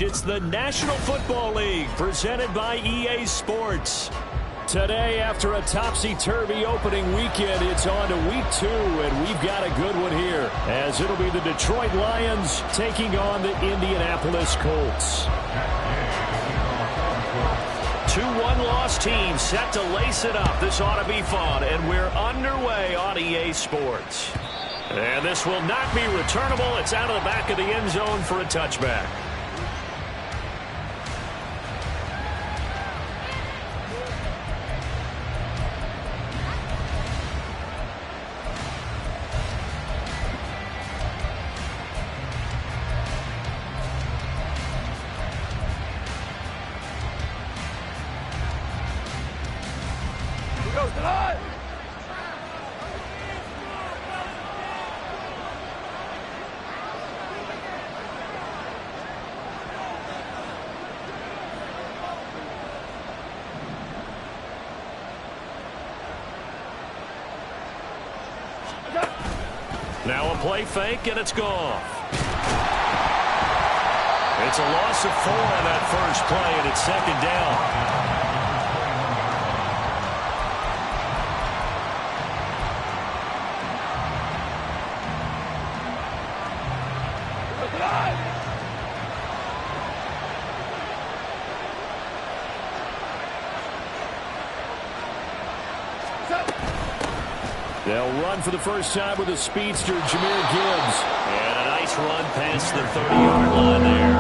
It's the National Football League presented by EA Sports. Today, after a topsy-turvy opening weekend, it's on to week 2, and we've got a good one here, as it'll be the Detroit Lions taking on the Indianapolis Colts. 2 one-loss teams set to lace it up. This ought to be fun, and we're underway on EA Sports. And this will not be returnable. It's out of the back of the end zone for a touchback. Now a play fake, and it's gone. It's a loss of 4 on that first play, and it's second down. They'll run for the first time with a speedster, Jahmyr Gibbs. And a nice run past the 30-yard line there.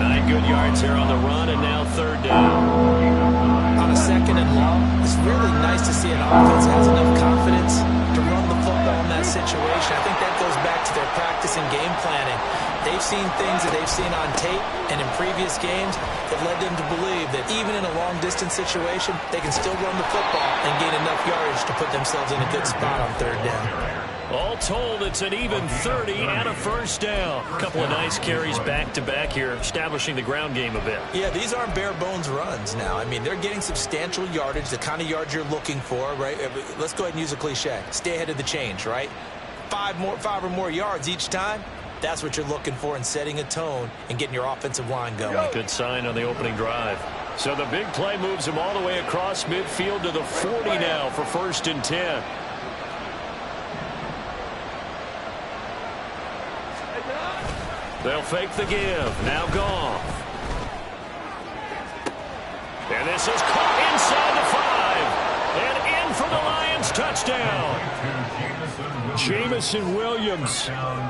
9 good yards here on the run, and now third down. On a second and long, it's really nice to see an offense that has enough confidence to run the football in that situation. I think that goes back to their practice and game planning. They've seen things that they've seen on tape and in previous games that led them to believe that even in a long-distance situation, they can still run the football and gain enough yardage to put themselves in a good spot on third down. All told, it's an even 30 and a first down. A couple of nice carries back-to-back here, establishing the ground game a bit. Yeah, these aren't bare-bones runs now. I mean, they're getting substantial yardage, the kind of yards you're looking for, right? Let's go ahead and use a cliche. Stay ahead of the change, right? 5 or more yards each time. That's what you're looking for in setting a tone and getting your offensive line going. Good sign on the opening drive. So the big play moves him all the way across midfield to the 40 now for 1st and 10. They'll fake the give. Now Goff. And this is caught inside the 5. And in for the Lions touchdown. Jameson Williams,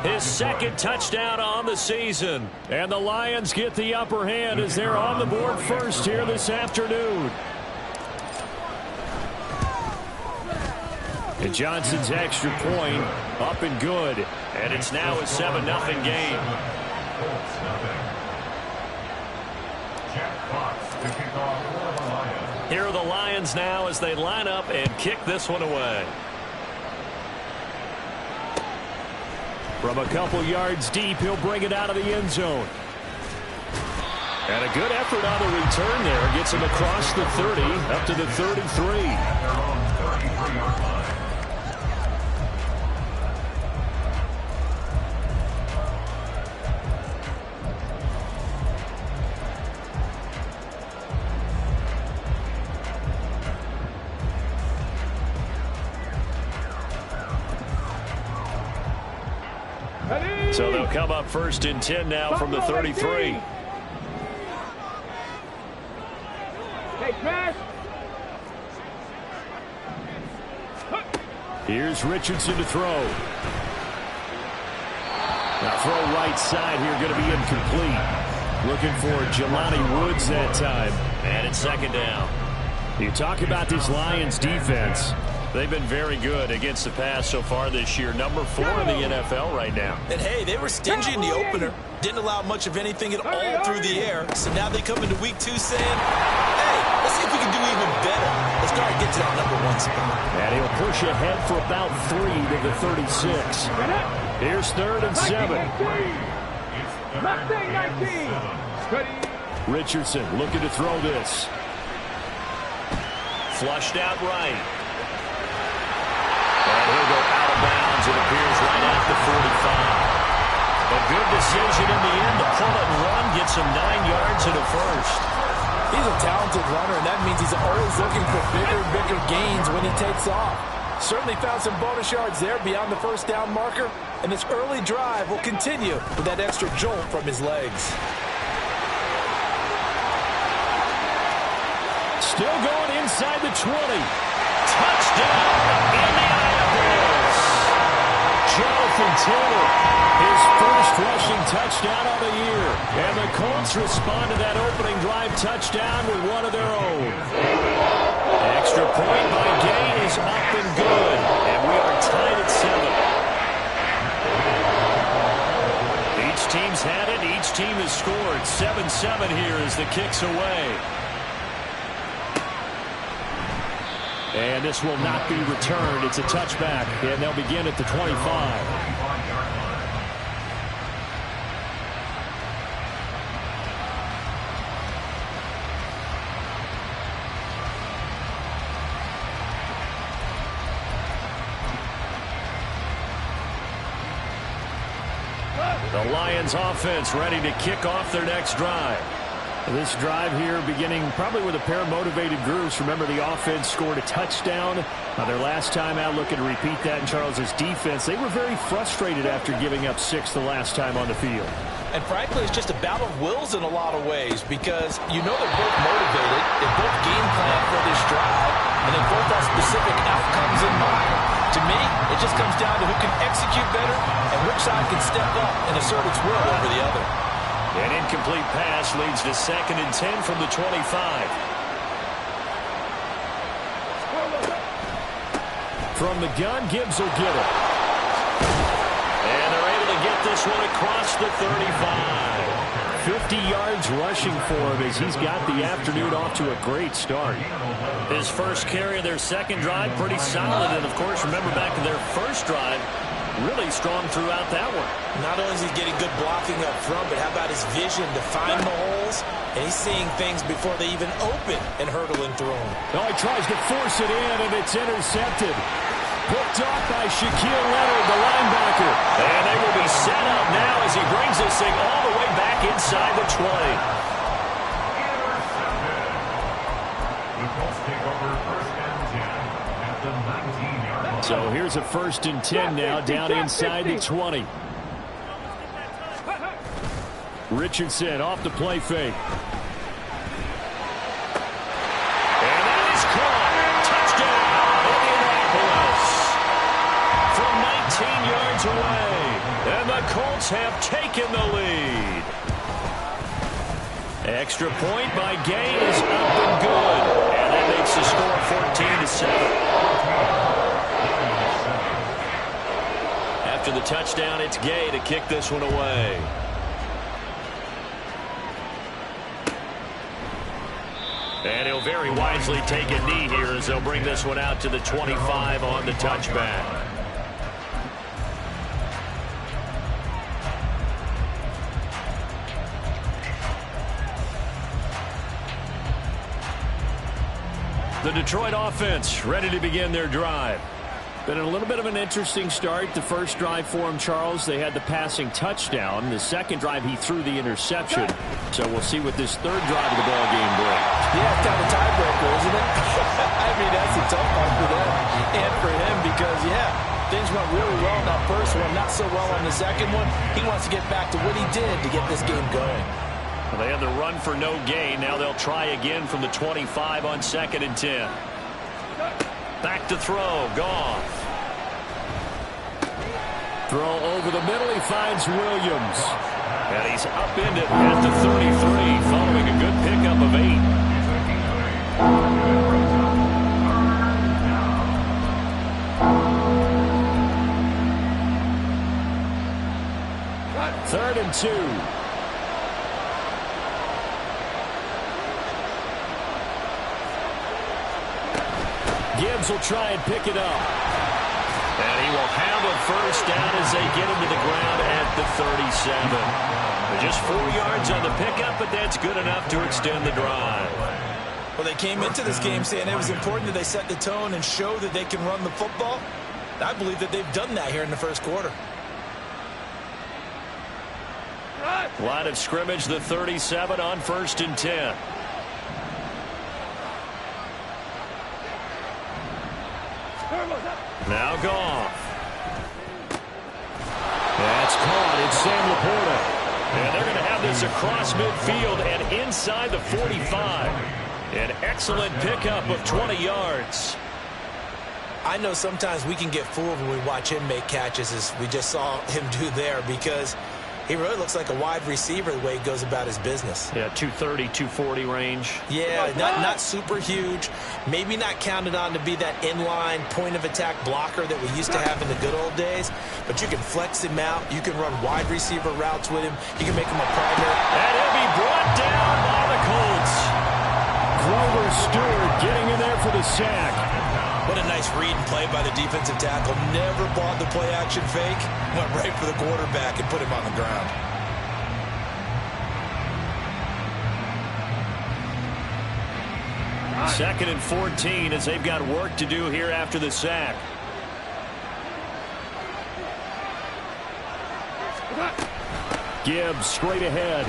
his 2nd touchdown on the season. And the Lions get the upper hand as they're on the board first here this afternoon. And Johnson's extra point up and good. And it's now a 7-0 game. Here are the Lions now as they line up and kick this one away. From a couple yards deep, he'll bring it out of the end zone. And a good effort on the return there. Gets him across the 30, up to the 33. So they'll come up 1st and 10 now from the 33. Here's Richardson to throw. Now throw right side here, going to be incomplete. Looking for Jelani Woods that time. And it's 2nd down. You talk about this Lions defense. They've been very good against the pass so far this year. Number 4 in the NFL right now. And, hey, they were stingy in the opener. Didn't allow much of anything at all through the air. So now they come into week 2 saying, hey, let's see if we can do even better. Let's try to get to that number 1 spot. And he'll push ahead for about 3 to the 36. Here's 3rd and 7. 19. Richardson looking to throw this. Flushed out right. And he'll go out of bounds. It appears right at the 45. A good decision in the end to pull it and run, get some 9 yards and a first. He's a talented runner, and that means he's always looking for bigger and bigger gains when he takes off. Certainly found some bonus yards there beyond the first down marker, and this early drive will continue with that extra jolt from his legs. Still going inside the 20. Touchdown, Indianapolis. Jonathan Taylor, his first rushing touchdown of the year. And the Colts respond to that opening drive touchdown with one of their own. Extra point by Gay is up and good. And we are tied at 7. Each team's had it. Each team has scored. 7-7 here as the kick's away. And this will not be returned. It's a touchback, and they'll begin at the 25. The Lions offense ready to kick off their next drive. This drive here beginning probably with a pair of motivated groups. Remember, the offense scored a touchdown. Their last time out, looking to repeat that in Charles's defense. They were very frustrated after giving up 6 the last time on the field. And frankly, it's just a battle of wills in a lot of ways because you know they're both motivated. They both game plan for this drive, and they both have specific outcomes in mind. To me, it just comes down to who can execute better and which side can step up and assert its will over the other. An incomplete pass leads to 2nd and 10 from the 25. From the gun, Gibbs will get it. And they're able to get this one across the 35. 50 yards rushing for him as he's got the afternoon off to a great start. His first carry of their second drive, pretty solid. And, of course, remember back to their first drive, really strong throughout that one. Not only is he getting good blocking up front, but how about his vision to find the holes? And he's seeing things before they even open and hurdling through them. Oh, he tries to force it in, and it's intercepted. Picked off by Shaquille Leonard, the linebacker. And they will be set up now as he brings this thing all the way back inside the 20. So here's a 1st and 10 now, down inside the 20. Richardson off the play fake. And that is caught. Touchdown, Indianapolis. From 19 yards away. And the Colts have taken the lead. Extra point by Gay is up and good. And that makes the score 14-7. After the touchdown, it's Gay to kick this one away. And he'll very wisely take a knee here as they'll bring this one out to the 25 on the touchback. The Detroit offense ready to begin their drive. Been a little bit of an interesting start. The first drive for him, Charles, they had the passing touchdown. The second drive, he threw the interception. So we'll see what this third drive of the ball game brings. Yeah, it's kind of a tiebreaker, isn't it? I mean, that's a tough one for them and for him because, yeah, things went really well in that first one, not so well on the second one. He wants to get back to what he did to get this game going. Well, they had the run for no gain. Now they'll try again from the 25 on 2nd and 10. Back to throw. Goff. Throw over the middle. He finds Williams. And he's upended at the 33 following a good pickup of 8. 3rd and 2. Gibbs will try and pick it up. And he will have a first down as they get him to the ground at the 37. Just 4 yards on the pickup, but that's good enough to extend the drive. Well, they came into this game saying it was important that they set the tone and show that they can run the football. I believe that they've done that here in the first quarter. Line of scrimmage, the 37 on 1st and 10. Now Goff. That's caught. It's Sam Laporta. And they're going to have this across midfield and inside the 45. An excellent pickup of 20 yards. I know sometimes we can get fooled when we watch him make catches, as we just saw him do there, because he really looks like a wide receiver the way he goes about his business. Yeah, 230, 240 range. Yeah, not super huge. Maybe not counted on to be that inline point-of-attack blocker that we used to have in the good old days. But you can flex him out. You can run wide receiver routes with him. You can make him a primary. And he'll be brought down by the Colts. Grover Stewart getting in there for the sack. What a nice read and play by the defensive tackle. Never bought the play-action fake. Went right for the quarterback and put him on the ground. Second and 14 as they've got work to do here after the sack. Gibbs straight ahead.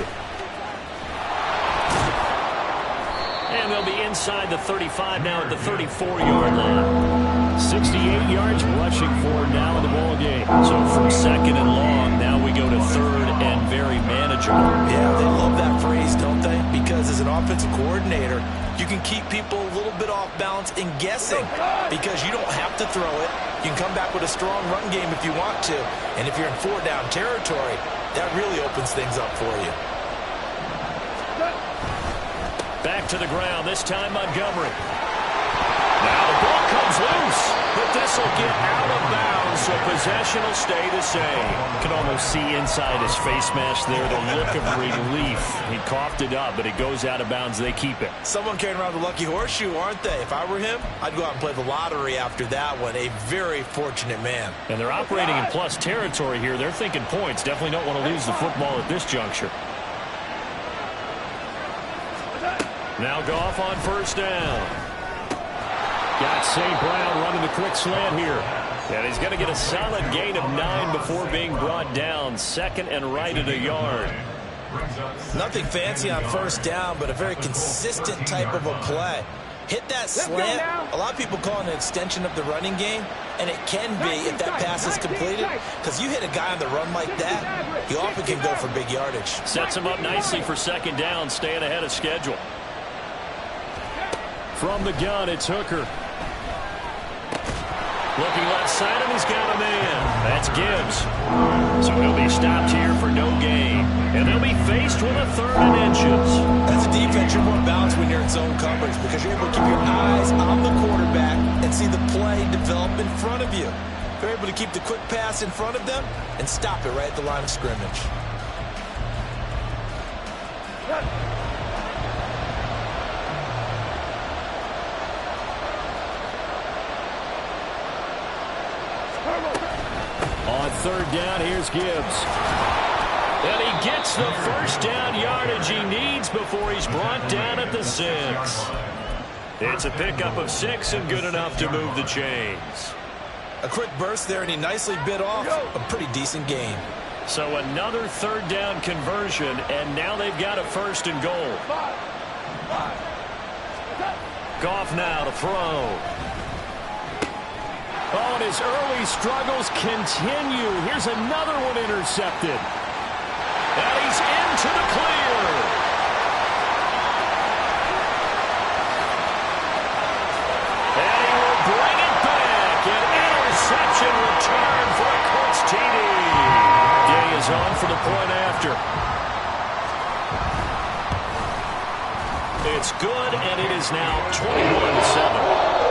And they'll be inside the 35 now at the 34-yard line. 68 yards rushing for now in the ball game. So from second and long, now we go to third and very manageable. Yeah, they love that phrase, don't they? Because as an offensive coordinator, you can keep people a little bit off balance and guessing because you don't have to throw it. You can come back with a strong run game if you want to. And if you're in 4-down territory, that really opens things up for you. Back to the ground, this time Montgomery. Now the ball comes loose, but this will get out of bounds, so possession will stay the same. You can almost see inside his face mask there the look of relief. He coughed it up, but it goes out of bounds. They keep it. Someone carrying around the lucky horseshoe, aren't they? If I were him, I'd go out and play the lottery after that one. A very fortunate man. And they're operating in plus territory here. They're thinking points. Definitely don't want to lose the football at this juncture. Now Goff on first down. Got St. Brown running the quick slant here. And he's going to get a solid gain of 9 before being brought down. Second and right at a yard. Nothing fancy on first down, but a very consistent type of a play. Hit that slant. A lot of people call it an extension of the running game, and it can be if that pass is completed, because you hit a guy on the run like that, he often can go for big yardage. Sets him up nicely for second down, staying ahead of schedule. From the gun, it's Hooker. Looking left side, and he's got a man. That's Gibbs. So he'll be stopped here for no gain. And they'll be faced with a 3rd and inches. As a defense, you're more balanced when you're in zone coverage because you're able to keep your eyes on the quarterback and see the play develop in front of you. You're able to keep the quick pass in front of them and stop it right at the line of scrimmage. On third down, here's Gibbs. And he gets the first down yardage he needs before he's brought down at the 6. It's a pickup of 6 and good enough to move the chains. A quick burst there, and he nicely bit off a pretty decent gain. So another third down conversion, and now they've got a 1st and goal. Goff now to throw. Oh, and his early struggles continue. Here's another one intercepted. And he's into the clear. And he will bring it back. An interception return for a Colts TD. Day is on for the point after. It's good, and it is now 21-7.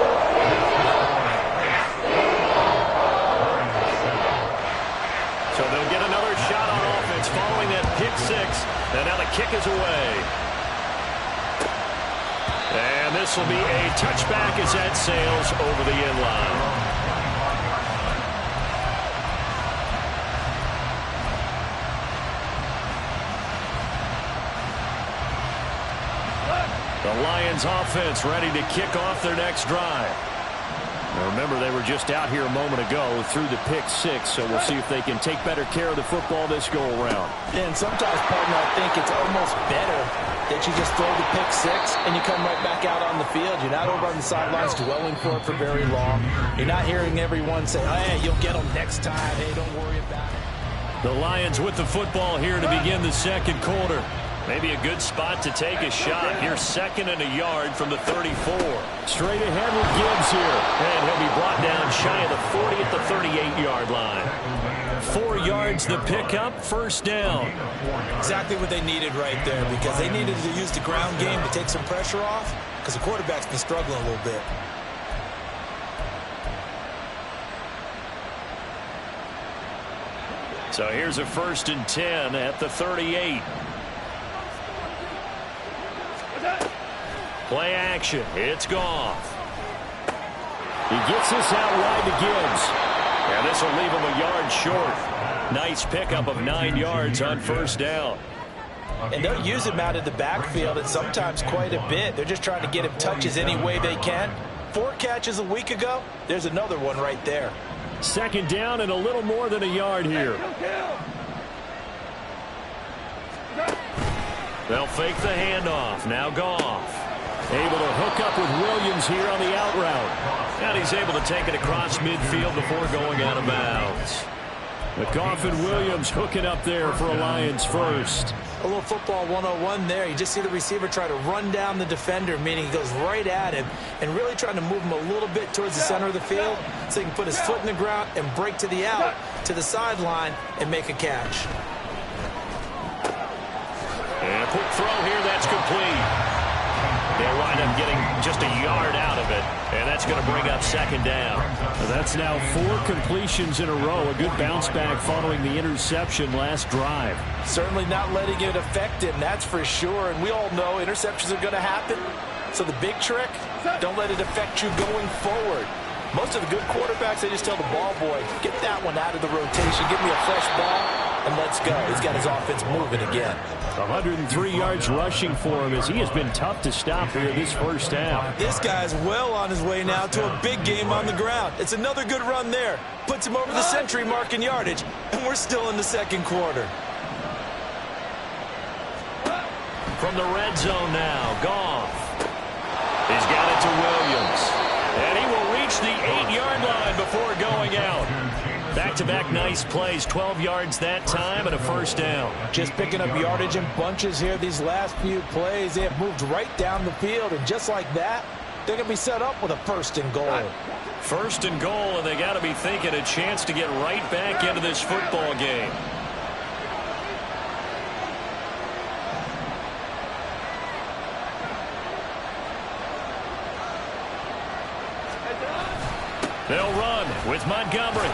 So they'll get another shot on offense following that pick 6. And now the kick is away. And this will be a touchback as that sails over the end line. The Lions offense ready to kick off their next drive. Now remember, they were just out here a moment ago through the pick six, so we'll see if they can take better care of the football this go-around. And sometimes, partner, I think it's almost better that you just throw the pick six and you come right back out on the field. You're not over on the sidelines dwelling for it for very long. You're not hearing everyone say, hey, you'll get them next time. Hey, don't worry about it. The Lions with the football here to begin the second quarter. Maybe a good spot to take a shot. Here's 2nd and a yard from the 34. Straight ahead with Gibbs here. And he'll be brought down shy of the 40 at the 38-yard line. 4 yards the pickup, first down. Exactly what they needed right there, because they needed to use the ground game to take some pressure off, because the quarterback's been struggling a little bit. So here's a 1st and 10 at the 38. Play action. It's Goff. He gets this out wide to Gibbs. And this will leave him a yard short. Nice pickup of 9 yards on first down. And they'll use him out of the backfield, and sometimes quite a bit. They're just trying to get him touches any way they can. 4 catches a week ago. There's another one right there. 2nd down and a little more than a yard here. They'll fake the handoff. Now Goff. Able to hook up with Williams here on the out route. And he's able to take it across midfield before going out of bounds. But Goff and Williams hooking up there for a Lions first. A little football 101 there. You just see the receiver try to run down the defender, meaning he goes right at him and really trying to move him a little bit towards the center of the field so he can put his foot in the ground and break to the out, to the sideline, and make a catch. And a quick throw here, that's complete. They'll wind up getting just a yard out of it, and that's going to bring up 2nd down. That's now 4 completions in a row. A good bounce back following the interception last drive. Certainly not letting it affect him, that's for sure. And we all know interceptions are going to happen. So the big trick, don't let it affect you going forward. Most of the good quarterbacks, they just tell the ball boy, get that one out of the rotation, give me a fresh ball, and let's go. He's got his offense moving again. 103 yards rushing for him as he has been tough to stop here this first half. This guy's well on his way now to a big game on the ground. It's another good run there. Puts him over the century mark in yardage, and we're still in the second quarter. From the red zone now, Goff. He's got it to Williams. And he will reach the 8-yard line before going out. Back-to-back nice plays, 12 yards that time and a first down. Just picking up yardage in bunches here these last few plays. They have moved right down the field, and just like that, they're going to be set up with a 1st and goal. 1st and goal, and they got to be thinking a chance to get right back into this football game. They'll run with Montgomery.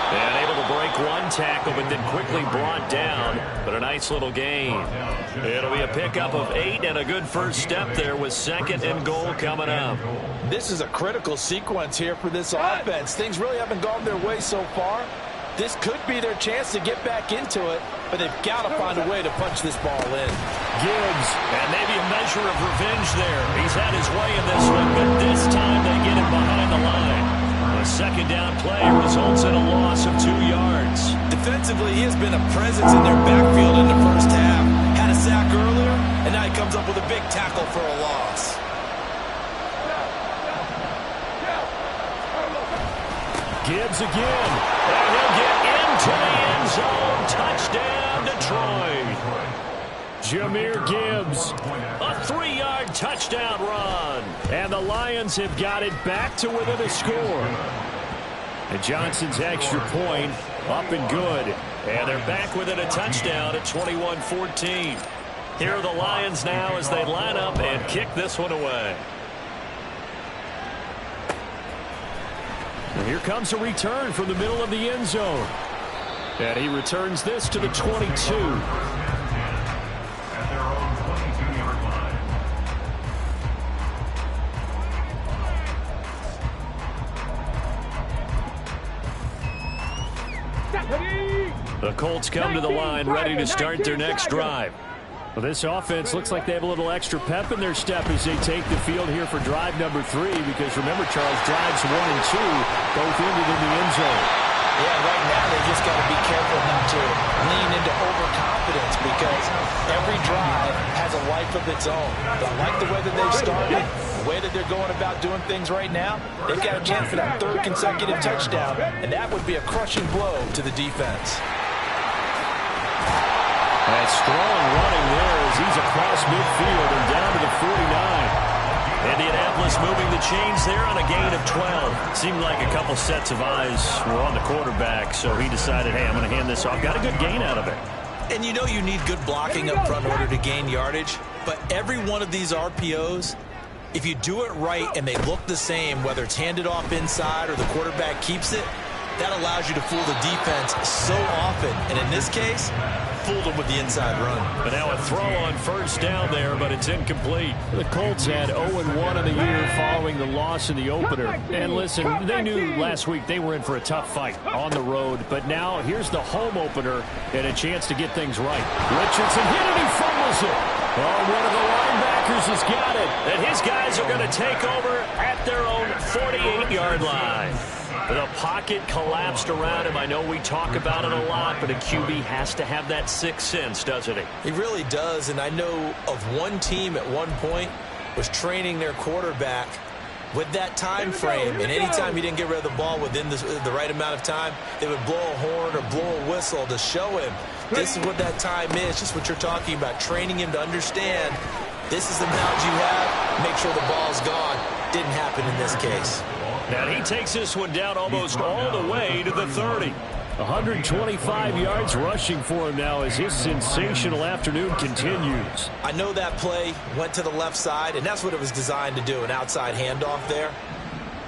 And able to break one tackle, but then quickly brought down. But a nice little gain. It'll be a pickup of 8 and a good first step there with 2nd and goal coming up. This is a critical sequence here for this offense. Things really haven't gone their way so far. This could be their chance to get back into it, but they've got to find a way to punch this ball in. Gibbs, and maybe a measure of revenge there. He's had his way in this one, but this time they get him behind the line. A 2nd down play results in a loss of 2 yards. Defensively, he has been a presence in their backfield in the first half. Had a sack earlier, and now he comes up with a big tackle for a loss. Gibbs again, and he'll get into the end zone. Touchdown, Detroit. Jahmyr Gibbs, a 3-yard touchdown run. And the Lions have got it back to within a score. And Johnson's extra point up and good. And they're back within a touchdown at 21-14. Here are the Lions now as they line up and kick this one away. And here comes a return from the middle of the end zone. And he returns this to the 22. The Colts come to the line ready to start their next drive. Well, this offense looks like they have a little extra pep in their step as they take the field here for drive number 3, because remember, Charles, drives 1 and 2 both ended in the end zone. Yeah, right now they just got to be careful not to lean into overconfidence, because every drive has a life of its own. But I like the way that they've started, the way that they're going about doing things right now. They've got a chance for that 3rd consecutive touchdown, and that would be a crushing blow to the defense. And strong running there as he's across midfield and down to the 49. Indianapolis moving the chains there on a gain of 12. Seemed like a couple sets of eyes were on the quarterback, so he decided, hey, I'm going to hand this off. Got a good gain out of it. And you know you need good blocking up front in order to gain yardage, but every one of these RPOs, if you do it right and they look the same, whether it's handed off inside or the quarterback keeps it, that allows you to fool the defense so often. And in this case, fooled them with the inside run. But now a throw on first down there, but it's incomplete. The Colts had 0-1 in the year following the loss in the opener. And listen, they knew last week they were in for a tough fight on the road. But now here's the home opener and a chance to get things right. Richardson hit it, he fumbles it. Oh, one of the linebackers has got it. And his guys are going to take over at their own 48-yard line. The pocket collapsed around him. I know we talk about it a lot, but a QB has to have that sixth sense, doesn't he? He really does, and I know of one team at one point was training their quarterback with that time frame, and anytime he didn't get rid of the ball within the right amount of time, they would blow a horn or blow a whistle to show him this is what that time is, just what you're talking about, training him to understand this is the amount you have, make sure the ball's gone. Didn't happen in this case. And he takes this one down almost all the way to the 30. 125 yards rushing for him now as his sensational afternoon continues. I know that play went to the left side, and that's what it was designed to do, an outside handoff there.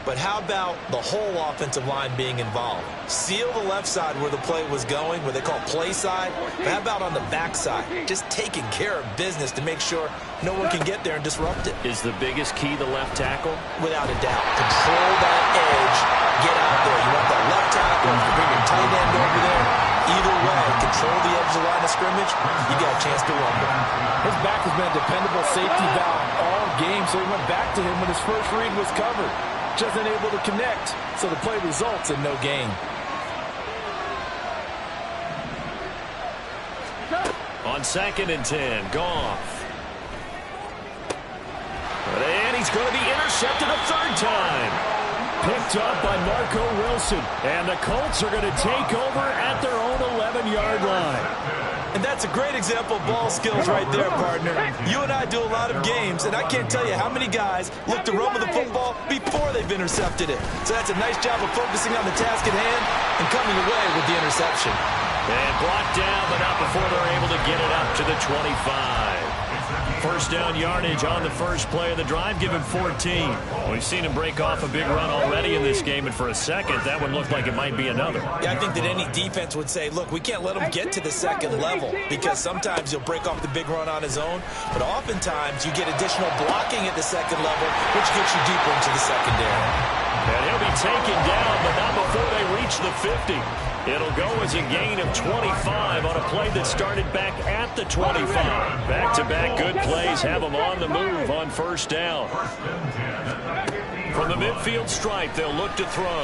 But how about the whole offensive line being involved? Seal the left side where the play was going, what they call play side. But how about on the back side? Just taking care of business to make sure no one can get there and disrupt it. Is the biggest key the left tackle? Without a doubt. Control that edge. Get out there. You want that left tackle to bring your tight end over there. Either way, control the edge of the line of scrimmage, you got a chance to rumble. His back has been a dependable safety valve all game, so he went back to him when his first read was covered. Just unable to connect, so the play results in no gain. On 2nd and 10, Goff. And he's going to be intercepted a 3rd time. Picked up by Marco Wilson. And the Colts are going to take over at their own 11-yard line. And that's a great example of ball skills right there, partner. You and I do a lot of games, and I can't tell you how many guys look to run with the football before they've intercepted it. So that's a nice job of focusing on the task at hand and coming away with the interception. And blocked down, but not before they're able to get it up to the 25. First down yardage on the first play of the drive, give him 14. We've seen him break off a big run already in this game, and for a second, that one looked like it might be another. Yeah, I think that any defense would say, look, we can't let him get to the second level, because sometimes he'll break off the big run on his own, but oftentimes you get additional blocking at the second level, which gets you deeper into the secondary. And he'll be taken down, but not before they reach the 50. It'll go as a gain of 25 on a play that started back at the 25. Back-to-back good plays have them on the move on first down. From the midfield stripe, they'll look to throw.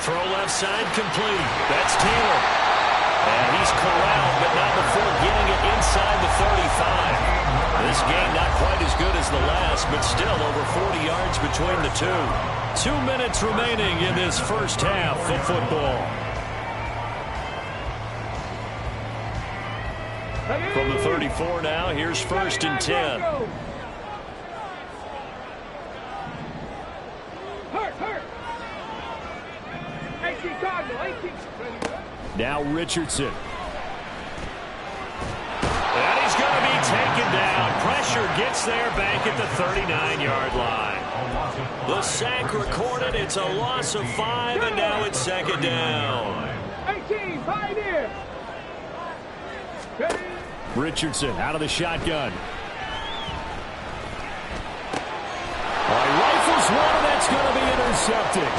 Throw left side complete. That's Taylor. And he's corralled, but not before getting it inside the 35. This game not quite as good as the last, but still over 40 yards between the two. 2 minutes remaining in this first half of football. From the 34 now, here's 1st and 10. Now Richardson. And he's going to be taken down. Pressure gets there back at the 39-yard line. The sack recorded. It's a loss of 5, and now it's 2nd down. 18, Pioneer. Richardson out of the shotgun. Rifles one, that's going to be intercepted.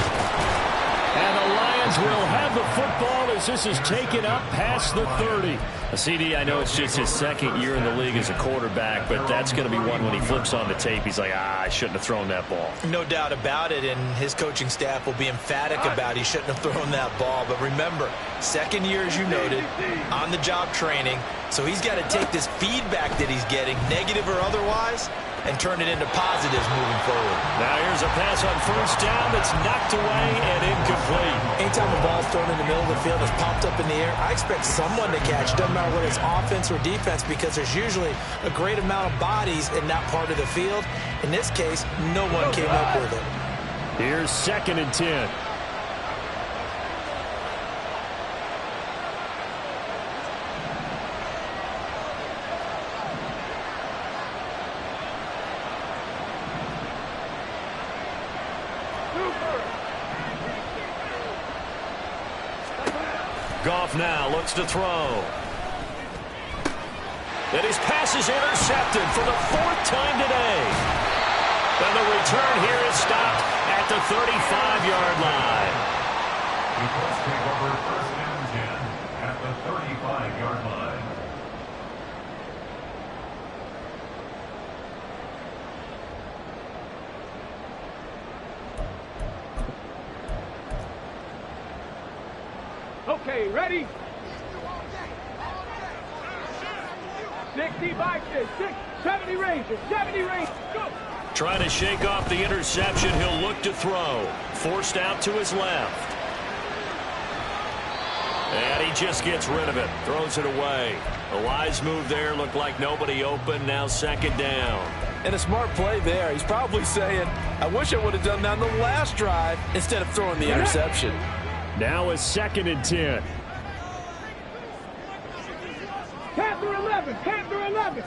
And the Lions will have the football as this is taken up past the 30. CD, I know it's just his second year in the league as a quarterback, but that's going to be one when he flips on the tape, he's like, I shouldn't have thrown that ball. No doubt about it, and his coaching staff will be emphatic about he shouldn't have thrown that ball. But remember, second year, as you noted, on-the-job training, so he's got to take this feedback that he's getting, negative or otherwise, and turn it into positives moving forward. Now here's a pass on first down that's knocked away and incomplete. Anytime a ball's thrown in the middle of the field, it's popped up in the air, I expect someone to catch. Doesn't matter whether it's offense or defense, because there's usually a great amount of bodies in that part of the field. In this case, no one came up with it. Here's 2nd and 10. Goff now looks to throw. And his pass is intercepted for the 4th time today. And the return here is stopped at the 35-yard line. Eagles take over 1st and 10 at the 35-yard line. Okay, ready? 65, 70 ranges, 70 ranges, go! Trying to shake off the interception, he'll look to throw. Forced out to his left. And he just gets rid of it, throws it away. A wise move there, looked like nobody open, now 2nd down. And a smart play there. He's probably saying, I wish I would have done that on the last drive instead of throwing the interception. Now is 2nd and 10. Panther 11, Panther 11.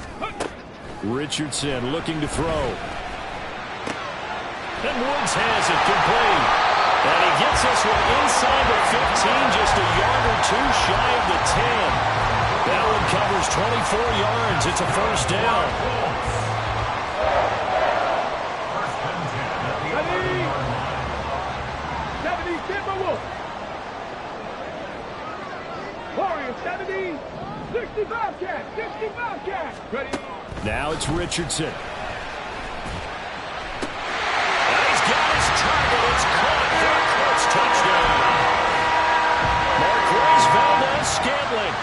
Richardson looking to throw. And Woods has it complete. And he gets this one inside the 15, just a yard or two shy of the 10. That one covers 24 yards. It's a 1st down. Ready? 70, Timberwolves. Warriors, 70. 65 cat, 65 cat. Ready? Now it's Richardson. And he's got his target. It's caught for a Colts touchdown. Marquez Valdes-Scantling,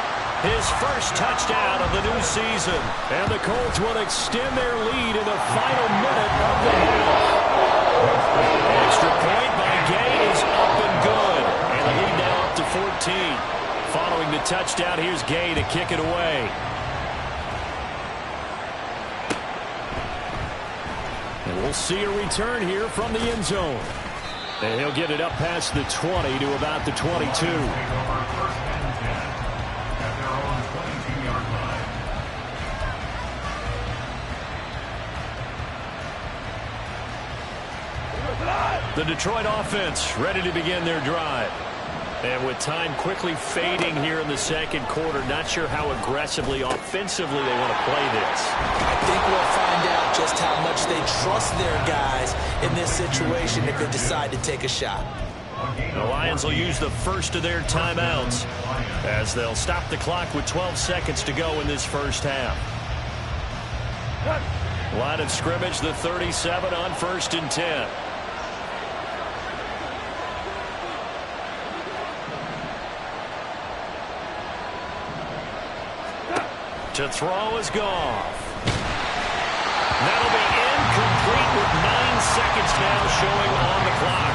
his first touchdown of the new season. And the Colts will extend their lead in the final minute of the half. Extra point by Gay is up and good. And the lead now up to 14. Following the touchdown, here's Gay to kick it away. And we'll see a return here from the end zone. And he'll get it up past the 20 to about the 22. Take over 1st and 10 at their own 22-yard line. The Detroit offense ready to begin their drive. And with time quickly fading here in the 2nd quarter, not sure how aggressively, offensively they want to play this. I think we'll find out just how much they trust their guys in this situation if they decide to take a shot. The Lions will use the first of their timeouts as they'll stop the clock with 12 seconds to go in this 1st half. Line of scrimmage, the 37 on 1st and 10. To throw is Goff. That'll be incomplete with 9 seconds now showing on the clock.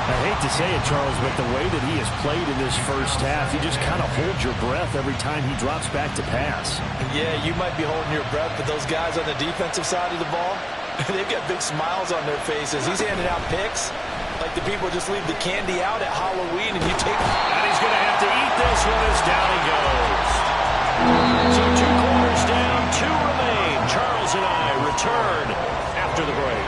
I hate to say it, Charles, but the way that he has played in this 1st half, you just kind of hold your breath every time he drops back to pass. Yeah, you might be holding your breath, but those guys on the defensive side of the ball, they've got big smiles on their faces. He's handing out picks like the people just leave the candy out at Halloween, and you take... And he's going to have to eat this one as down he goes. So 2 quarters down, 2 remain. Charles and I return after the break.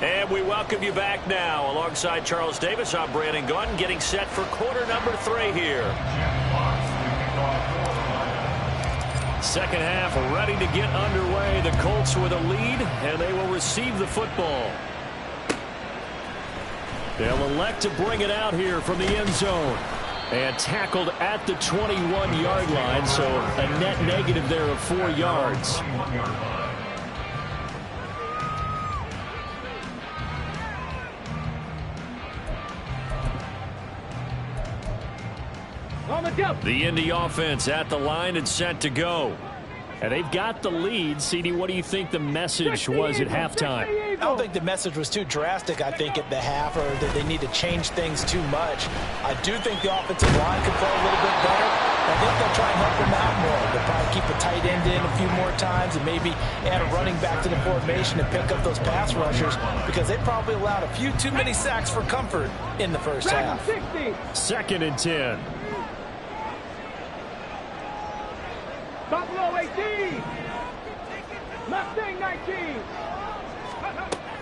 And we welcome you back now. Alongside Charles Davis, I'm Brandon Gaudin, getting set for quarter number 3 here. Second half ready to get underway. The Colts with a lead, and they will receive the football. They'll elect to bring it out here from the end zone. And tackled at the 21-yard line, so a net negative there of 4 yards. The Indy offense at the line and set to go. And they've got the lead. CD, what do you think the message was at halftime? I don't think the message was too drastic, I think, at the half, or that they need to change things too much. I do think the offensive line could play a little bit better. I think they'll try and help them out more. They'll probably keep a tight end in a few more times and maybe add a running back to the formation and pick up those pass rushers, because they probably allowed a few too many sacks for comfort in the first half. 2nd and 10. Buffalo 18. Mustang 19.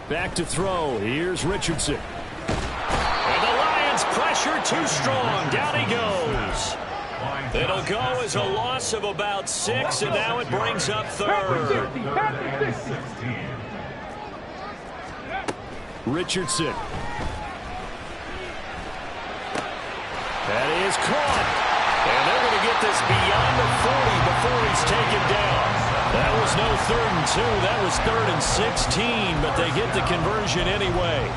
Back to throw. Here's Richardson. And the Lions pressure too strong. Down he goes. It'll go as a loss of about 6, and now it brings up 3rd. Richardson. That is caught. And they're going to get this beyond the 40 before he's taken down. That was no 3rd and 2. That was 3rd and 16, but they get the conversion anyway.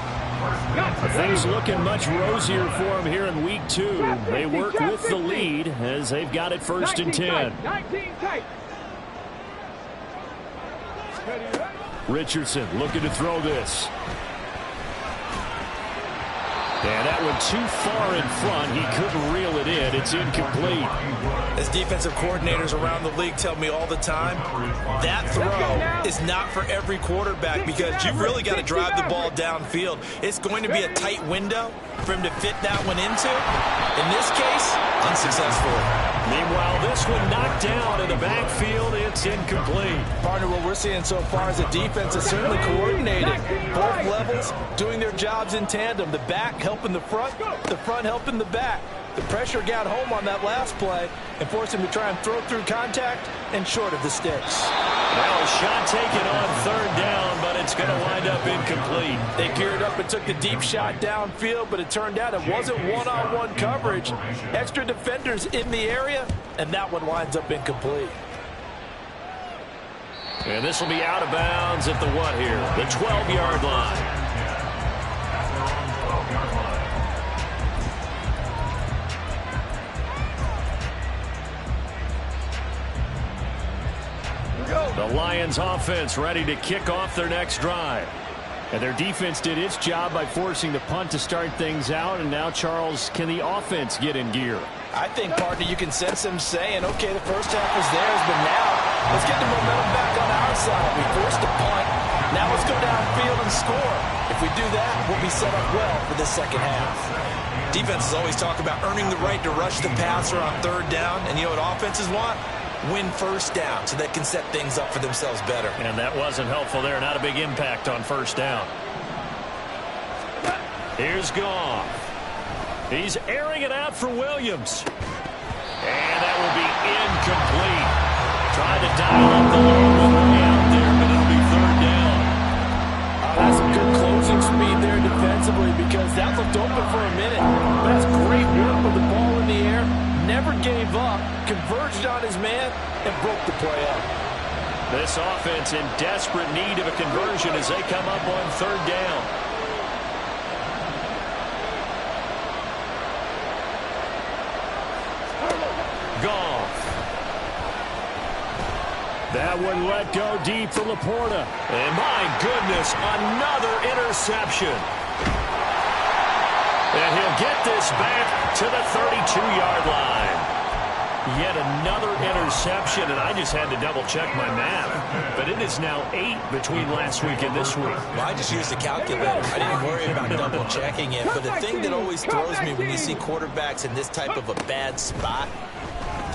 Things looking much rosier for them here in week 2. They work with the lead as they've got it 1st and 10. Richardson looking to throw this. And that one too far in front. He couldn't reel it in. It's incomplete. As defensive coordinators around the league tell me all the time, that throw is not for every quarterback, because you've really got to drive the ball downfield. It's going to be a tight window for him to fit that one into. In this case, unsuccessfully. Meanwhile, this one knocked down in the backfield. It's incomplete. Partner, what we're seeing so far is the defense is certainly coordinated. Both levels doing their jobs in tandem. The back helping the front helping the back. The pressure got home on that last play and forced him to try and throw through contact and short of the sticks. Now a shot taken on 3rd down, but it's going to wind up incomplete. They geared up and took the deep shot downfield, but it turned out it wasn't one-on-one coverage. Extra defenders in the area, and that one winds up incomplete. And this will be out of bounds at the what here? The 12-yard line. The Lions offense ready to kick off their next drive. And their defense did its job by forcing the punt to start things out. And now, Charles, can the offense get in gear? I think, partner, you can sense them saying, okay, the first half was theirs, but now let's get the momentum back on our side. We forced a punt. Now let's go downfield and score. If we do that, we'll be set up well for this second half. Defenses always talk about earning the right to rush the passer on 3rd down. And you know what offenses want? Win 1st down so they can set things up for themselves better. And that wasn't helpful there. Not a big impact on 1st down. Here's Goff. He's airing it out for Williams. And that will be incomplete. Tried to dial up the long way out there, but it'll be 3rd down. That's some good closing speed there defensively, because that looked open for a minute. That's great work with the ball in the air. Never gave up, converged on his man, and broke the play up. This offense in desperate need of a conversion as they come up on 3rd down. Goff. That one let go deep for Laporta. And my goodness, another interception. And he'll get this back to the 32-yard line. Yet another interception, and I just had to double-check my math. But it is now 8 between last week and this week. Well, I just used a calculator. I didn't worry about double-checking it. But the thing that always throws me when you see quarterbacks in this type of a bad spot,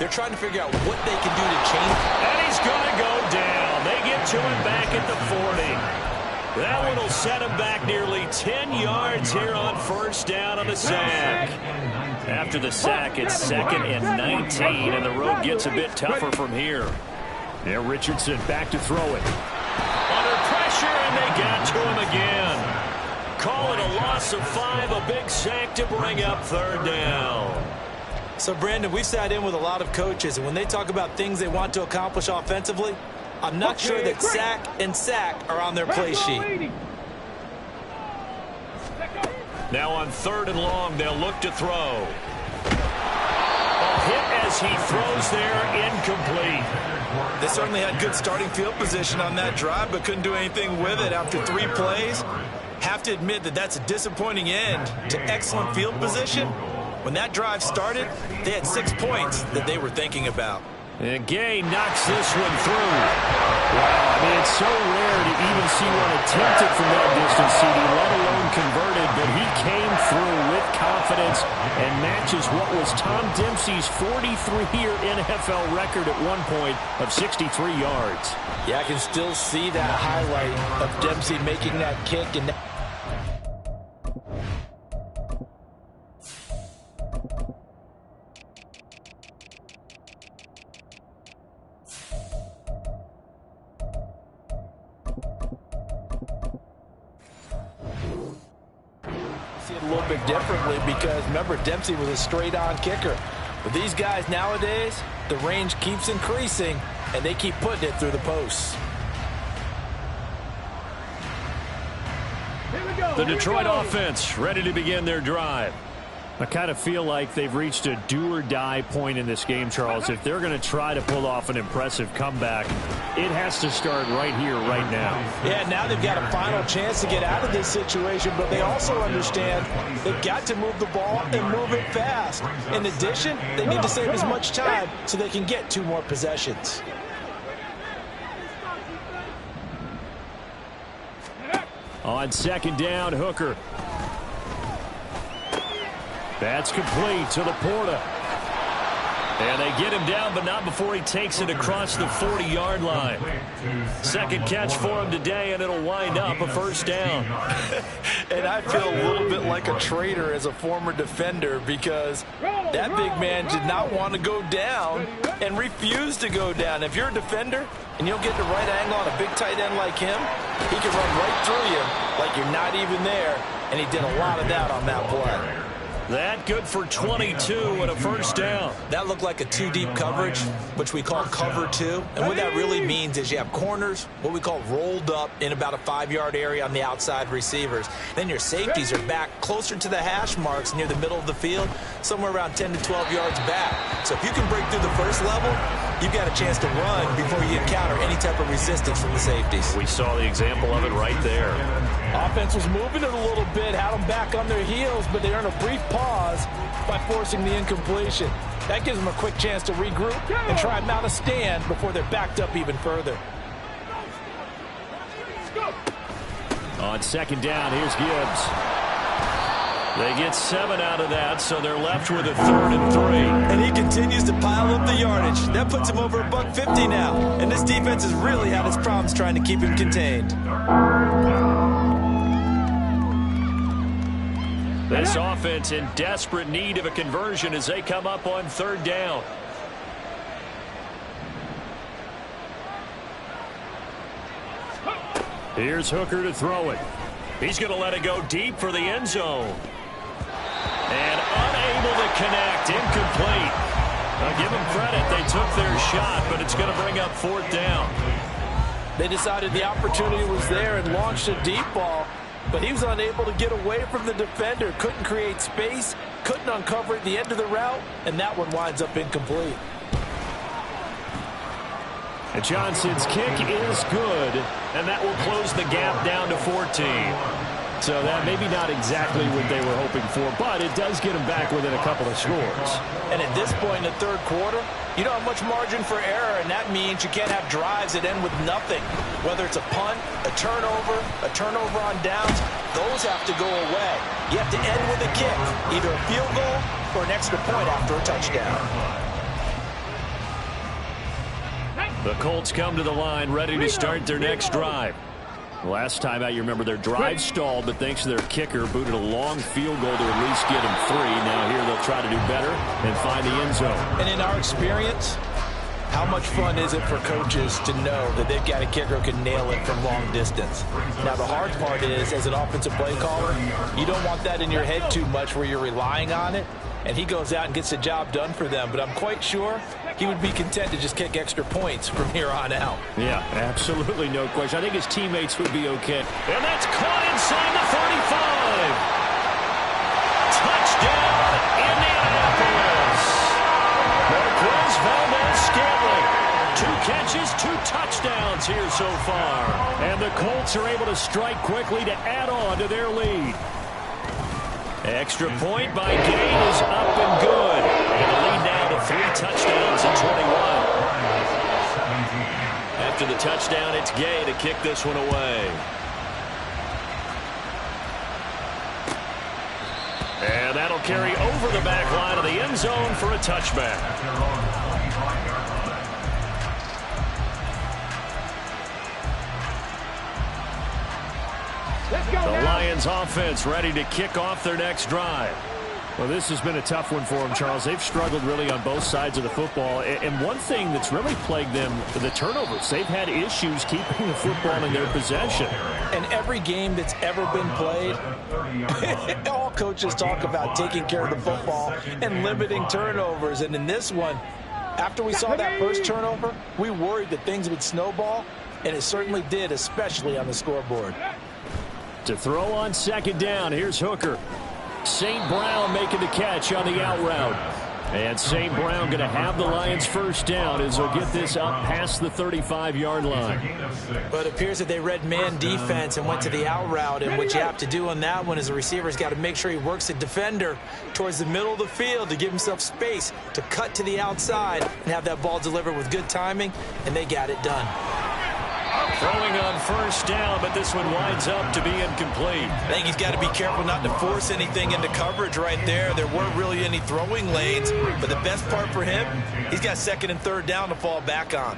they're trying to figure out what they can do to change. And he's going to go down. They get to him back at the 40. That one will set him back nearly 10 yards here on first down on the sack. After the sack, it's 2nd and 19, and the road gets a bit tougher from here. Yeah, Richardson back to throw it. Under pressure, and they got to him again. Call it a loss of 5, a big sack to bring up 3rd down. So, Brandon, we've sat in with a lot of coaches, and when they talk about things they want to accomplish offensively, I'm not sure that sack and sack are on their play sheet. Now on 3rd and long, they'll look to throw. A hit as he throws there, incomplete. They certainly had good starting field position on that drive, but couldn't do anything with it after 3 plays. Have to admit that that's a disappointing end to excellent field position. When that drive started, they had 6 points that they were thinking about. And Gay knocks this one through. Wow, I mean, it's so rare to even see one attempted from that distance, CD, let alone converted, but he came through with confidence and matches what was Tom Dempsey's 43-year NFL record at one point of 63 yards. Yeah, I can still see that highlight of Dempsey making that kick. And a little bit differently because, remember, Dempsey was a straight-on kicker. But these guys nowadays, the range keeps increasing, and they keep putting it through the posts. The Detroit offense ready to begin their drive. I kind of feel like they've reached a do-or-die point in this game, Charles. If they're going to try to pull off an impressive comeback, it has to start right here, right now. Yeah, now they've got a final chance to get out of this situation, but they also understand they've got to move the ball and move it fast. In addition, they need to save as much time so they can get 2 more possessions. On 2nd down, Hooker. That's complete to LaPorta. And they get him down, but not before he takes it across the 40-yard line. 2nd catch for him today, and it'll wind up a 1st down. And I feel a little bit like a traitor as a former defender because that big man did not want to go down and refused to go down. If you're a defender and you'll get the right angle on a big tight end like him, he can run right through you like you're not even there, and he did a lot of that on that play. That good for 22 and a 1st down. That looked like a 2-deep coverage, which we call cover 2. And what that really means is you have corners, what we call rolled up in about a 5-yard area on the outside receivers. Then your safeties are back closer to the hash marks near the middle of the field, somewhere around 10 to 12 yards back. So if you can break through the first level, you've got a chance to run before you encounter any type of resistance from the safeties. We saw the example of it right there. Offense was moving it a little bit, had them back on their heels, but they earned a brief pause by forcing the incompletion. That gives them a quick chance to regroup and try and mount a stand before they're backed up even further. On 2nd down, here's Gibbs. They get 7 out of that, so they're left with a 3rd and 3. And he continues to pile up the yardage. That puts him over $150 now. And this defense has really had its problems trying to keep him contained. This offense in desperate need of a conversion as they come up on 3rd down. Here's Hooker to throw it. He's going to let it go deep for the end zone. And unable to connect, incomplete. I'll give them credit, they took their shot, but it's going to bring up 4th down. They decided the opportunity was there and launched a deep ball, but he was unable to get away from the defender, couldn't create space, couldn't uncover at the end of the route, and that one winds up incomplete. And Johnson's kick is good, and that will close the gap down to 14. So that maybe not exactly what they were hoping for, but it does get them back within a couple of scores. And at this point in the 3rd quarter, you don't have much margin for error, and that means you can't have drives that end with nothing. Whether it's a punt, a turnover on downs, those have to go away. You have to end with a kick, either a field goal or an extra point after a touchdown. The Colts come to the line ready to start their next drive. Last time out, you remember their drive stalled, but thanks to their kicker, booted a long field goal to at least get him 3. Now here they'll try to do better and find the end zone. And in our experience, how much fun is it for coaches to know that they've got a kicker who can nail it from long distance? Now, the hard part is, as an offensive play caller, you don't want that in your head too much where you're relying on it, and he goes out and gets the job done for them. But I'm quite sure he would be content to just kick extra points from here on out. Yeah, absolutely no question. I think his teammates would be okay. And that's caught inside the 35. Touchdown, Indianapolis. Marquez Valdes-Scantling. 2 catches, 2 touchdowns here so far. And the Colts are able to strike quickly to add on to their lead. Extra point by Gay is up and good. And the lead now to 3 touchdowns in 21. After the touchdown, it's Gay to kick this one away. And that'll carry over the back line of the end zone for a touchback. The Lions offense ready to kick off their next drive. Well, this has been a tough one for them, Charles. They've struggled really on both sides of the football. And one thing that's really plagued them, the turnovers. They've had issues keeping the football in their possession. And every game that's ever been played, all coaches talk about taking care of the football and limiting turnovers. And in this one, after we saw that first turnover, we worried that things would snowball, and it certainly did, especially on the scoreboard. To throw on second down, here's Hooker. St. Brown making the catch on the out route. And St. Brown going to have the Lions first down as they'll get this up past the 35-yard line. But it appears that they read man defense and went to the out route. And what you have to do on that one is the receiver's got to make sure he works the defender towards the middle of the field to give himself space to cut to the outside and have that ball delivered with good timing, and they got it done. Throwing on first down, but this one winds up to be incomplete. I think he's got to be careful not to force anything into coverage right there. There weren't really any throwing lanes, but the best part for him, he's got second and third down to fall back on.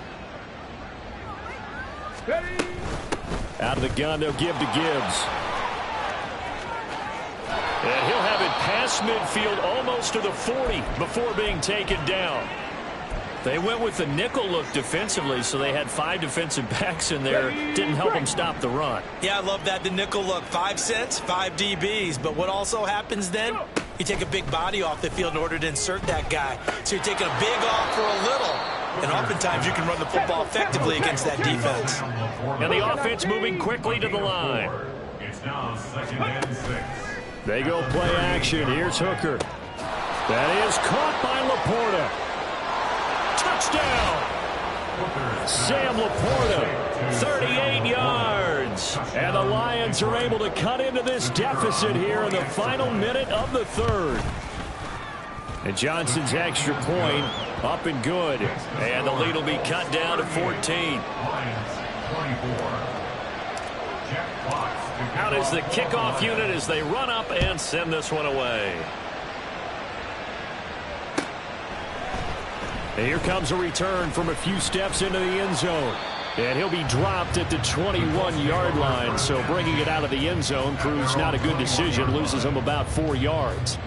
Out of the gun, they'll give to Gibbs. And he'll have it past midfield almost to the 40 before being taken down. They went with the nickel look defensively, so they had 5 defensive backs in there. Didn't help them stop the run. Yeah, I love that, the nickel look. 5 cents, 5 DBs. But what also happens then, you take a big body off the field in order to insert that guy. So you're taking a big off for a little. And oftentimes you can run the football effectively against that defense. And the offense moving quickly to the line. It's now 2nd and 6. They go play action. Here's Hooker. That is caught by Laporta. Touchdown! Sam Laporta, 38 yards. And the Lions are able to cut into this deficit here in the final minute of the third. And Johnson's extra point up and good. And the lead will be cut down to 14. Out is the kickoff unit as they run up and send this one away. And here comes a return from a few steps into the end zone. And he'll be dropped at the 21-yard line. So bringing it out of the end zone proves not a good decision. Loses him about 4 yards.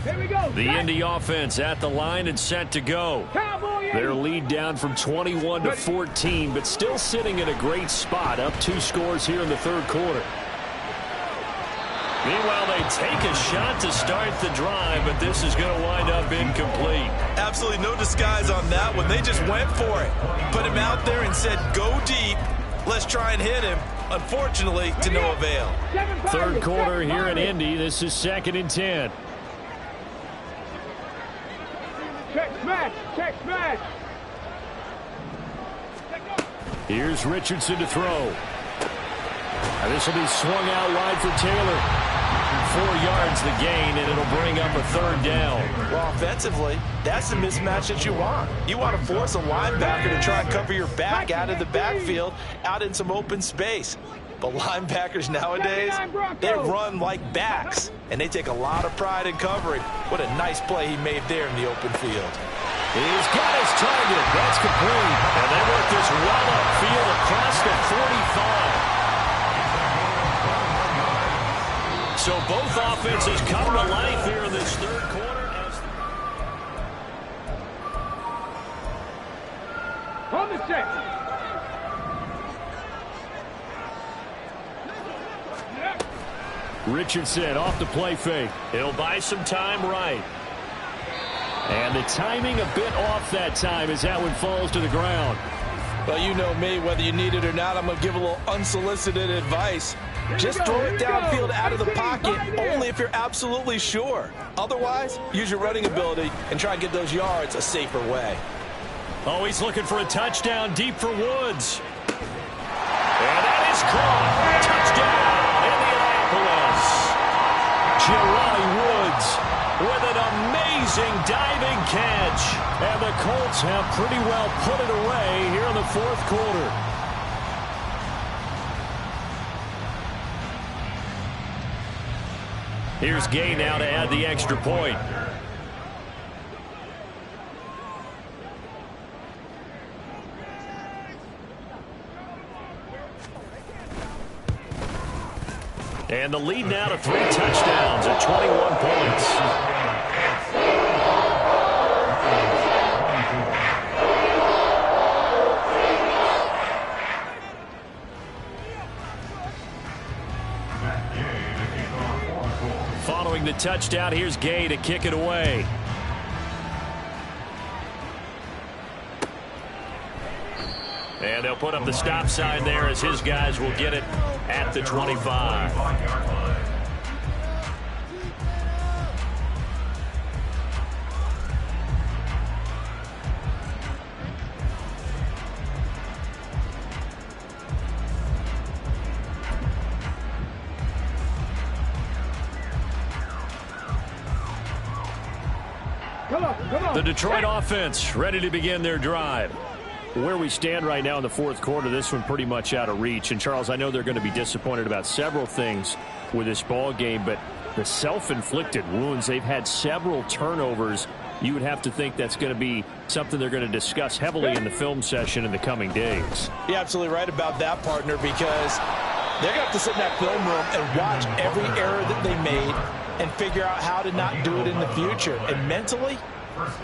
Here we go. The Indy offense at the line and set to go. Their lead down from 21 to 14, but still sitting in a great spot. Up 2 scores here in the third quarter. Meanwhile, they take a shot to start the drive, but this is going to wind up incomplete. Absolutely no disguise on that one. They just went for it. Put him out there and said, go deep. Let's try and hit him. Unfortunately, to no avail. Third quarter here in Indy. This is 2nd and 10. Check smash. Check smash. Here's Richardson to throw. And this will be swung out wide for Taylor. 4 yards the gain, and it'll bring up a third down. Well, offensively, that's the mismatch that you want. You want to force a linebacker to try and cover your back out of the backfield, out in some open space. But linebackers nowadays, they run like backs, and they take a lot of pride in covering. What a nice play he made there in the open field. He's got his target. That's complete. And Check. Richardson off the play fake. He'll buy some time right. And the timing a bit off that time as that one falls to the ground. Well, you know me, whether you need it or not, I'm going to give a little unsolicited advice. Just throw it downfield out of the pocket only if you're absolutely sure. Otherwise, use your running ability and try and get those yards a safer way. Oh, he's looking for a touchdown deep for Woods. And that is caught. Touchdown, Indianapolis. Jelani Woods with an amazing diving catch. And the Colts have pretty well put it away here in the fourth quarter. Here's Gay now to add the extra point. And the lead now to 3 touchdowns at 21 points. Following the touchdown, here's Gay to kick it away. And they'll put up the stop sign there as his guys will get it at the 25. The Detroit offense ready to begin their drive. Where we stand right now in the fourth quarter, this one pretty much out of reach. And, Charles, I know they're going to be disappointed about several things with this ball game, but the self-inflicted wounds, they've had several turnovers. You would have to think that's going to be something they're going to discuss heavily in the film session in the coming days. You're absolutely right about that, partner, because they're going to have to sit in that film room and watch every error that they made and figure out how to not do it in the future. And mentally,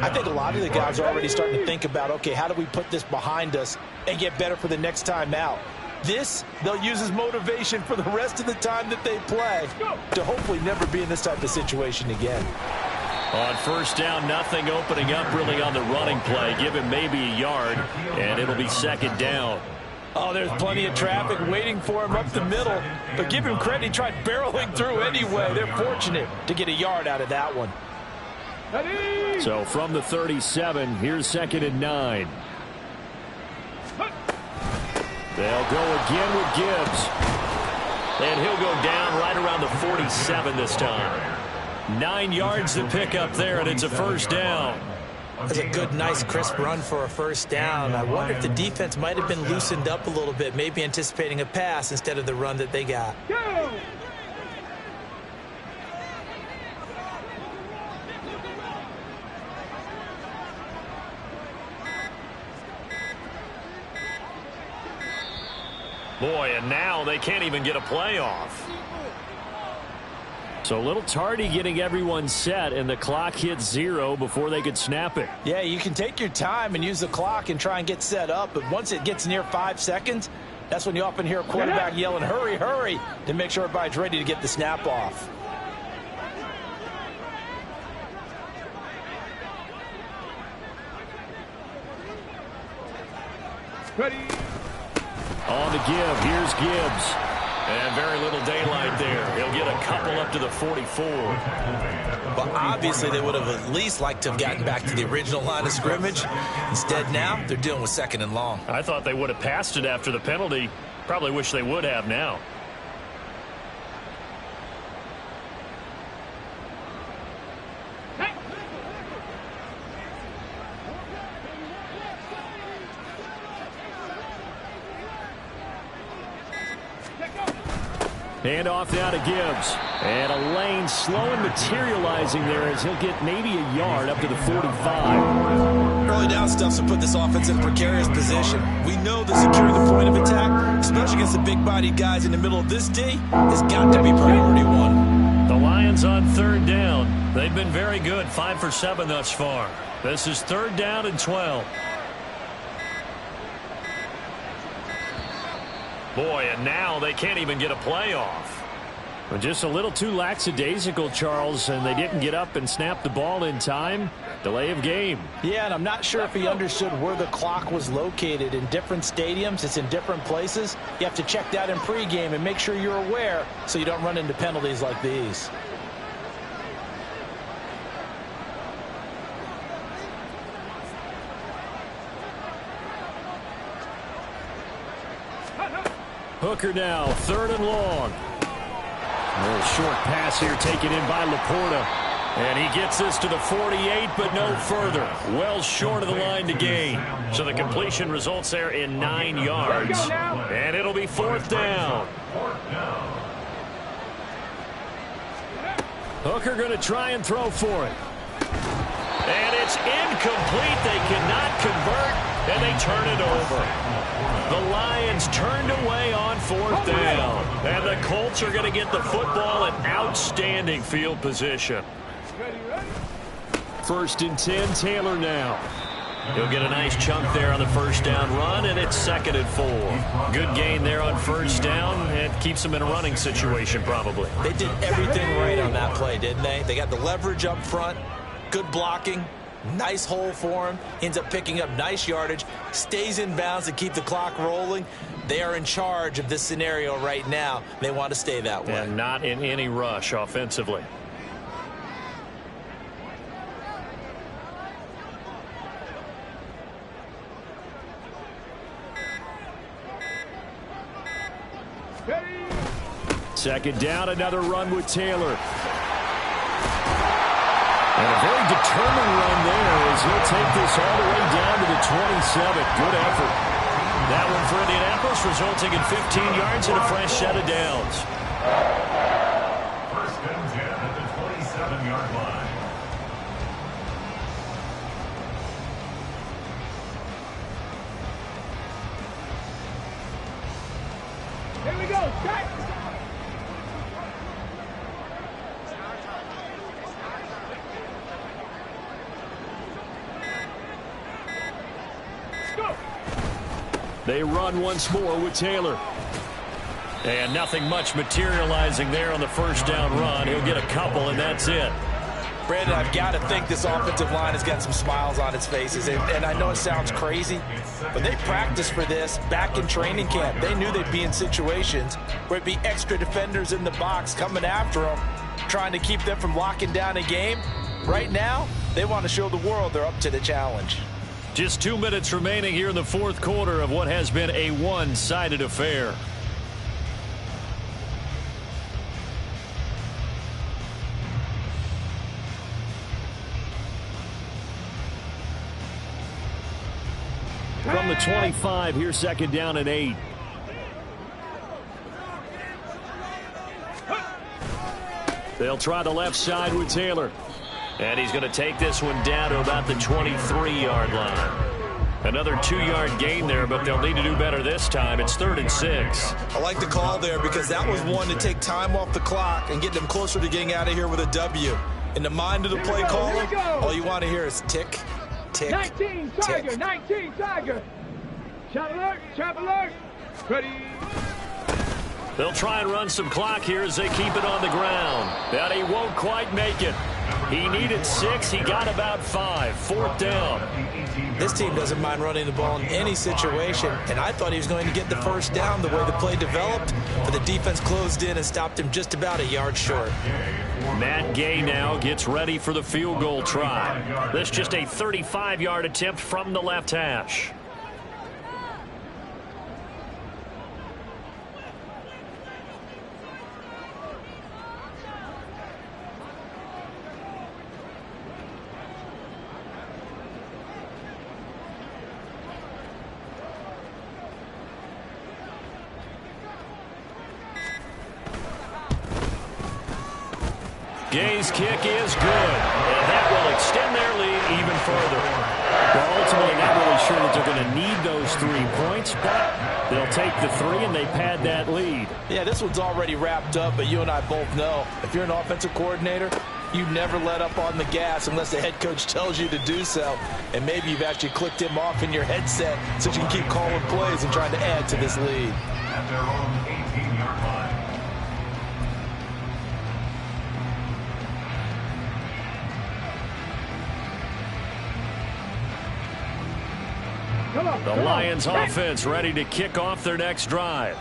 I think a lot of the guys are already starting to think about, okay, how do we put this behind us and get better for the next time out? This, they'll use as motivation for the rest of the time that they play to hopefully never be in this type of situation again. On first down, nothing opening up really on the running play. Give him maybe a yard, and it'll be second down. Oh, there's plenty of traffic waiting for him up the middle, but give him credit, he tried barreling through anyway. They're fortunate to get a yard out of that one. So from the 37, here's second and 9. They'll go again with Gibbs. And he'll go down right around the 47 this time. 9 yards to pick up there, and it's a first down. That's a good, nice, crisp run for a first down. I wonder if the defense might have been loosened up a little bit, maybe anticipating a pass instead of the run that they got. Go! Boy, and now they can't even get a playoff. So a little tardy getting everyone set, and the clock hits 0 before they could snap it. Yeah, you can take your time and use the clock and try and get set up, but once it gets near 5 seconds, that's when you often hear a quarterback yelling, hurry, hurry, to make sure everybody's ready to get the snap off. Ready. On the give, here's Gibbs. And very little daylight there. He'll get a couple up to the 44. But obviously they would have at least liked to have gotten back to the original line of scrimmage. Instead now, they're dealing with second and long. I thought they would have passed it after the penalty. Probably wish they would have now. Handoff now to Gibbs. And a lane slow and materializing there as he'll get maybe a yard up to the 45. Early down stuffs will put this offense in a precarious position. We know that securing the point of attack, especially against the big-bodied guys in the middle of this D, has got to be priority one. The Lions on third down. They've been very good, 5 for 7 thus far. This is third down and 12. Boy, and now they can't even get a playoff. Well, just a little too lackadaisical, Charles, and they didn't get up and snap the ball in time. Delay of game. Yeah, and I'm not sure if he understood where the clock was located. In different stadiums, it's in different places. You have to check that in pregame and make sure you're aware so you don't run into penalties like these. Hooker now, 3rd and long. A little short pass here taken in by Laporta. And he gets this to the 48, but no further. Well short of the line to gain. So the completion results there in 9 yards. And it'll be 4th down. Hooker going to try and throw for it. And it's incomplete. They cannot convert, and they turn it over. The Lions turned away on 4th down. And the Colts are going to get the football in outstanding field position. 1st and 10, Taylor now. He'll get a nice chunk there on the 1st down run, and it's 2nd and 4. Good gain there on 1st down. It keeps them in a running situation probably. They did everything right on that play, didn't they? They got the leverage up front, good blocking, nice hole for him, ends up picking up nice yardage, stays in bounds to keep the clock rolling. They are in charge of this scenario right now. They want to stay that way. And not in any rush offensively. Second down, another run with Taylor. And a very determined run there as he'll take this all the way down to the 27. Good effort. That one for Indianapolis, resulting in 15 yards and a fresh set of downs. 1st and 10 at the 27-yard line. Here we go. Check. They run once more with Taylor. And nothing much materializing there on the 1st down run. He'll get a couple, and that's it. Brandon, I've got to think this offensive line has got some smiles on its faces. And I know it sounds crazy, but they practiced for this back in training camp. They knew they'd be in situations where it'd be extra defenders in the box coming after them, trying to keep them from locking down a game. Right now, they want to show the world they're up to the challenge. Just 2 minutes remaining here in the 4th quarter of what has been a one-sided affair. From the 25, here's 2nd down and 8. They'll try the left side with Taylor. And he's going to take this one down to about the 23-yard line. Another 2-yard gain there, but they'll need to do better this time. It's 3rd and 6. I like the call there because that was one to take time off the clock and get them closer to getting out of here with a W. In the mind of the play caller, all you want to hear is tick, tick, 19 Tiger, tick. 19 Tiger. Shot alert, trap alert. Ready. They'll try and run some clock here as they keep it on the ground. But he won't quite make it. He needed 6. He got about 5. 4th down. This team doesn't mind running the ball in any situation, and I thought he was going to get the 1st down the way the play developed, but the defense closed in and stopped him just about a yard short. Matt Gay now gets ready for the field goal try. This just a 35-yard attempt from the left hash. Gay's kick is good, and that will extend their lead even further. Well, ultimately, not really sure that they're going to need those 3 points, but they'll take the 3 and they pad that lead. Yeah, this one's already wrapped up, but you and I both know if you're an offensive coordinator, you never let up on the gas unless the head coach tells you to do so. And maybe you've actually clicked him off in your headset so you can keep calling plays and trying to add to this lead. at their own 18-yard line. The Lions offense ready to kick off their next drive.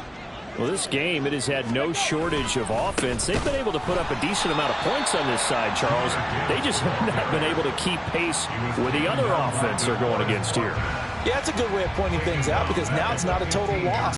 Well, this game, it has had no shortage of offense. They've been able to put up a decent amount of points on this side, Charles. They just have not been able to keep pace with the other offense they're going against here. Yeah, that's a good way of pointing things out because now it's not a total loss.